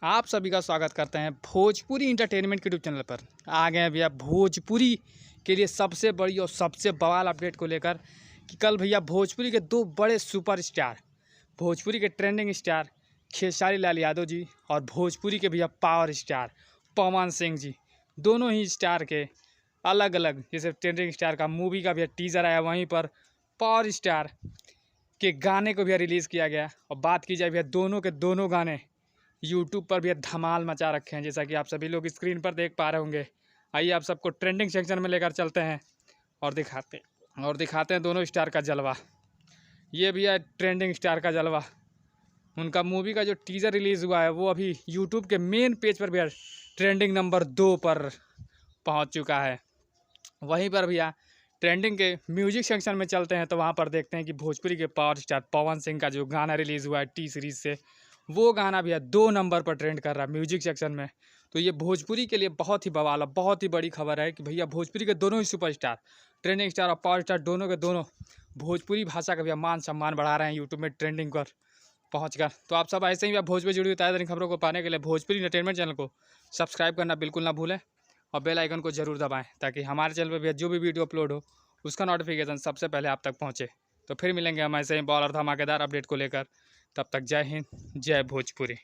आप सभी का स्वागत करते हैं भोजपुरी इंटरटेनमेंट के यूट्यूब चैनल पर। आ गए हैं भैया भोजपुरी के लिए सबसे बड़ी और सबसे बवाल अपडेट को लेकर कि कल भैया भोजपुरी के दो बड़े सुपरस्टार, भोजपुरी के ट्रेंडिंग स्टार खेसारी लाल यादव जी और भोजपुरी के भैया पावर स्टार पवन सिंह जी, दोनों ही स्टार के अलग अलग, जैसे ट्रेंडिंग स्टार का मूवी का भैया टीज़र आया, वहीं पर पावर स्टार के गाने को भैया रिलीज़ किया गया। और बात की जाए भैया दोनों के दोनों गाने यूट्यूब पर भी धमाल मचा रखे हैं, जैसा कि आप सभी लोग स्क्रीन पर देख पा रहे होंगे। आइए आप सबको ट्रेंडिंग सेक्शन में लेकर चलते हैं और दिखाते हैं दोनों स्टार का जलवा। ये भी है ट्रेंडिंग स्टार का जलवा। उनका मूवी का जो टीज़र रिलीज़ हुआ है वो अभी यूट्यूब के मेन पेज पर भैया ट्रेंडिंग नंबर 2 पर पहुंच चुका है। वहीं पर भैया ट्रेंडिंग के म्यूजिक सेक्शन में चलते हैं तो वहाँ पर देखते हैं कि भोजपुरी के पावर स्टार पवन सिंह का जो गाना रिलीज़ हुआ है टी सीरीज़ से, वो गाना भैया 2 नंबर पर ट्रेंड कर रहा है म्यूजिक सेक्शन में। तो ये भोजपुरी के लिए बहुत ही बवाल, बहुत ही बड़ी खबर है कि भैया भोजपुरी के दोनों ही सुपरस्टार, ट्रेंडिंग स्टार और पावर स्टार, दोनों के दोनों भोजपुरी भाषा का भैया मान सम्मान बढ़ा रहे हैं यूट्यूब में ट्रेंडिंग पर पहुँच कर। तो आप सब ऐसे ही भैया भोजपुरी जुड़ी हुई ताज़ा खबरों को पाने के लिए भोजपुरी एंटरटेनमेंट चैनल को सब्सक्राइब करना बिल्कुल ना भूलें और बेल आइकन को जरूर दबाएं, ताकि हमारे चैनल पर भैया जो भी वीडियो अपलोड हो उसका नोटिफिकेशन सबसे पहले आप तक पहुँचे। तो फिर मिलेंगे हम ऐसे ही बॉल और धमाकेदार अपडेट को लेकर। तब तक जय हिंद, जय भोजपुरी।